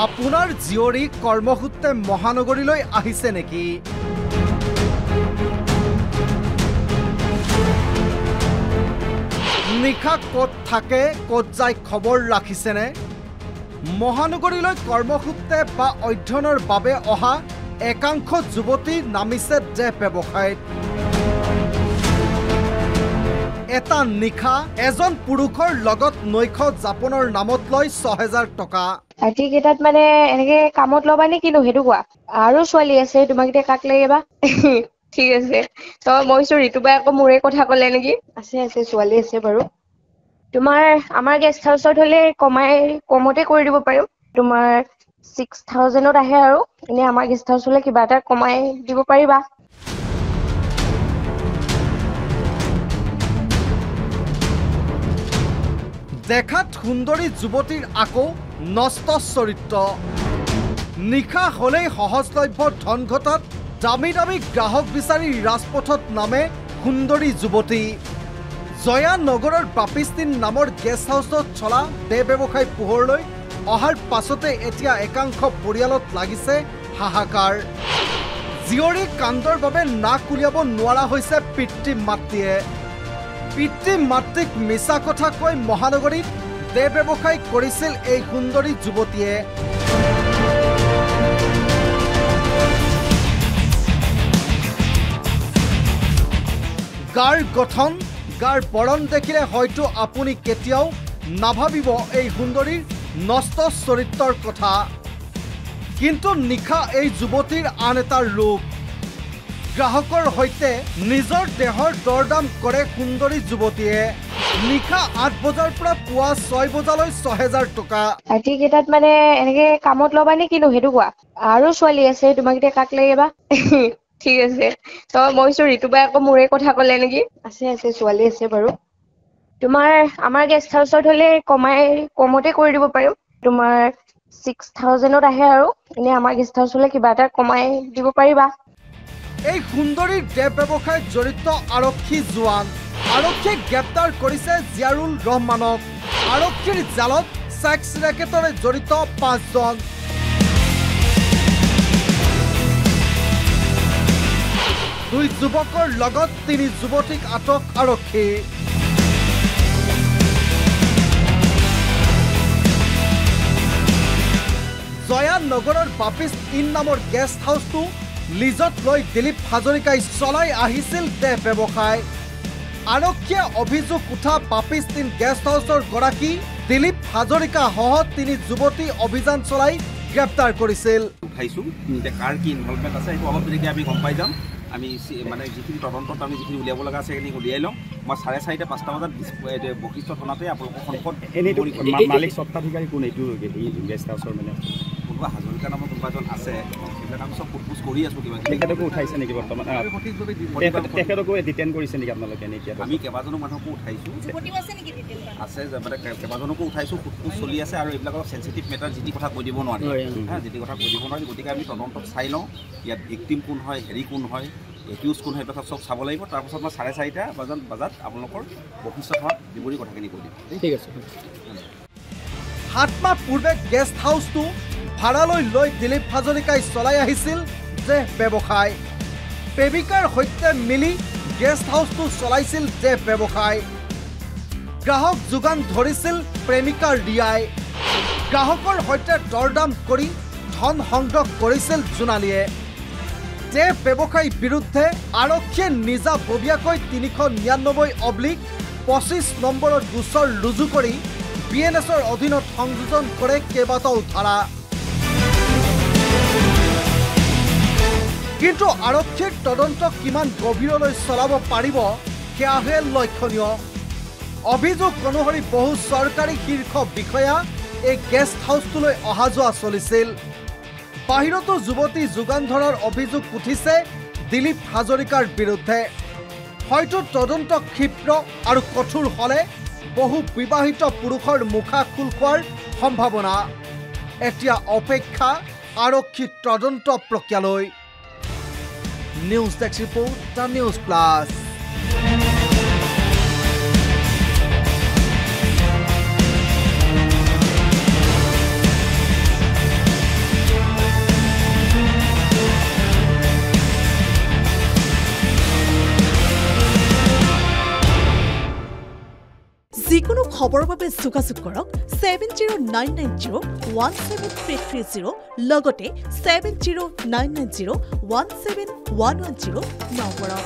আপোনাৰ জীয়ৰী কৰ্মসূত্ৰে মহানগৰীলৈ আহিছে নেকি? নিশা ক'ত থাকে ক'ত যায় খবৰ ৰাখিছেনে? মহানগৰীলৈ কৰ্মসূত্ৰে বা অধ্যয়নৰ বাবে অহা একাংশ যুৱতী নামিছে দেহ ব্যৱসায়ত। এটা নিশা এজন পুৰুষৰ লগত নৈশ যাপনৰ নামত লয় ৬,০০০ টকা। ৰাতি কেইটাত মানে এনেকে কামত ল'বা নে কিনো সেইটো কোৱা? আৰু ছোৱালী আছে, তোমাক এতিয়া কাক লাগে বা? ঠিক আছে, তই মই ঋতুবাই আকৌ মোৰে কথা ক'লে নেকি? আছে ছোৱালী আছে বাৰু। তোমাৰ আমাৰ গেষ্ট হাউচত হ'লে কমতে কৰি দিব পাৰিম। তোমাৰ 6,000ত আহে আৰু এনে আমাৰ গেষ্ট হাউচ হ'লে কিবা এটা কমাই দিব পাৰিবা। দেখাত সুন্দৰী যুৱতীৰ আকৌ নষ্ট চৰিত্ৰ। নিশা হ'লেই সহজলভ্য ধন ঘটাত দামী দামী গ্ৰাহক বিচাৰি ৰাজপথত নামে সুন্দৰী যুৱতী। জয়ানগৰৰ বাপিষ্টিন নামৰ গেষ্ট হাউচত চলা দেহ ব্যৱসায় পোহৰলৈ অহাৰ পাছতে এতিয়া একাংশ পৰিয়ালত লাগিছে হাহাকাৰ। জীয়ৰী কাণ্ডৰ বাবে নাক উলিয়াব নোৱাৰা হৈছে পিতৃ মাতৃয়ে। পিতৃ মাতৃক মিছা কথা কৈ মহানগৰীত দেহ ব্যৱসায় কৰিছিল এই সুন্দৰী যুৱতীয়ে। গাৰ গঠন, গাৰ বৰণ দেখিলে হয়তো আপুনি কেতিয়াও নাভাবিব এই সুন্দৰীৰ নষ্ট চৰিত্ৰৰ কথা। কিন্তু নিশা এই যুৱতীৰ আন এটা ৰূপ। গ্ৰাহকৰ সৈতে নিজৰ দেহৰ দৰদাম কৰে সুন্দৰী যুৱতীয়ে। নিশা ৮ বজাৰ পৰা পুৱা ৬ বজালৈ ৬,০০০ টকা। ৰাতি কেইটাত মানে এনেকে কামত ল'বা নে কিনো সেইটো কোৱা? আৰু ছোৱালী আছে, তোমাক এতিয়া কাক লাগে বা? ঠিক আছে, তই মই ঋতুবাই আকৌ মোৰে কথা ক'লে নেকি? আছে ছোৱালী আছে বাৰু। তোমাৰ আমাৰ গেষ্ট হাউচত হ'লে কমতে কৰি দিব পাৰিম। তোমাৰ 6,000ত আহে আৰু এনে আমাৰ গেষ্ট হাউচ হ'লে কিবা এটা কমাই দিব পাৰিবা। এই সুন্দৰীৰ দেহ ব্যৱসায়ত জড়িত আৰক্ষী জোৱান। আৰক্ষীয়ে গ্ৰেপ্তাৰ কৰিছে জিয়াৰুল ৰহমানক। আৰক্ষীৰ জালত ছেক্স ৰেকেটৰে জড়িত ৫জন। দুই যুৱকৰ লগত ৩ যুৱতীক আটক আৰক্ষী। জয়ানগৰৰ বাপিষ্টিন নামৰ গেষ্ট হাউচটো লিজত লৈ দিলীপ হাজৰিকাই চলাই আহিছিল দেহ ব্যৱসায়। আৰক্ষীয়ে অভিযোগ উঠা বাপিষ্টিন গেষ্ট হাউচৰ গৰাকী দিলীপ হাজৰিকা সহ ৩ যুৱতী অভিযান চলাই গ্ৰেপ্তাৰ কৰিছিল। কাৰ কি ইনভলভমেণ্ট আছে সেইটো অলপ দেৰিকৈ আমি গম পাই যাম। আমি মানে যিখিনি তদন্তত আমি যিখিনি উলিয়াব লগা আছে সেইখিনি উলিয়াই ল'ম। মই 4:30 5টা বজাত বশিষ্ঠ থানাতে আপোনালোকৰ সন্মুখত মালিক স্বত্বাধিকাৰী কোন এইটো গেষ্ট হাউচৰ মানে কোনোবা হাজৰিকা নামৰ কোনোবা এজন আছে, সেইবিলাক আমি চব সোধপোছ কৰি আছোঁ। কিবা তেখেতকো উঠাইছে নেকি বৰ্তমান? তেখেতকো ডিটেইন কৰিছে নেকি আপোনালোকে? এতিয়া আমি কেইবাজনো মানুহকো উঠাইছোঁ, আছে মানে কেইবাজনকো উঠাইছোঁ, সোধপোছ চলি আছে। আৰু এইবিলাক অলপ চেঞ্চিটিভ মেটাৰ, যি টি কথা কৈ দিব নোৱাৰি, যি টি কথা কৈ দিব নোৱাৰি। গতিকে আমি তদন্তত চাই লওঁ ইয়াত ভিক্টিম কোন হয়, কোন হয়, একিউজ কোন হয়, এইবিলাক চব চাব লাগিব। তাৰপাছত মই 4:30 বজাত আপোনালোকৰ বশিষ্ঠ থানাত বিৱৰি কথাখিনি কৈ দিম। ঠিক আছে। 7 মাহ পূৰ্বে গেষ্ট হাউচটো ভাড়ালৈ লৈ দিলীপ হাজৰিকাই চলাই আহিছিল দেহ ব্যৱসায়। প্ৰেমিকাৰ সৈতে মিলি গেষ্ট হাউচটো চলাইছিল দেহ ব্যৱসায়। গ্ৰাহক যোগান ধৰিছিল প্ৰেমিকাৰ ৰিয়াই। গ্ৰাহকৰ সৈতে দৰদাম কৰি ধন সংগ্ৰহ কৰিছিল জোনালীয়ে। দেহ ব্যৱসায়ীৰ বিৰুদ্ধে আৰক্ষীয়ে নিজাববীয়াকৈ 399/25 নম্বৰৰ গোচৰ ৰুজু কৰি BNSৰ অধীনত সংযোজন কৰে কেইবাটাও ধাৰা। কিন্তু আৰক্ষীৰ তদন্ত কিমান গভীৰলৈ চলাব পাৰিব সেয়াহে লক্ষণীয়। অভিযোগ অনুসৰি বহু চৰকাৰী শীৰ্ষ বিষয়া এই গেষ্ট হাউচটোলৈ অহা যোৱা চলিছিল। বাহিৰতো যুৱতী যোগান ধৰাৰ অভিযোগ উঠিছে দিলীপ হাজৰিকাৰ বিৰুদ্ধে। হয়তো তদন্ত ক্ষীপ্ৰ আৰু কঠোৰ হ'লে বহু বিবাহিত পুৰুষৰ মুখা খোল খোৱাৰ সম্ভাৱনা। এতিয়া অপেক্ষা আৰক্ষীৰ তদন্ত প্ৰক্ৰিয়ালৈ। News desk report, the news plus. খবৰৰ বাবে যোগাযোগ কৰক 7099017330 লগতে 7099017110 নম্বৰত।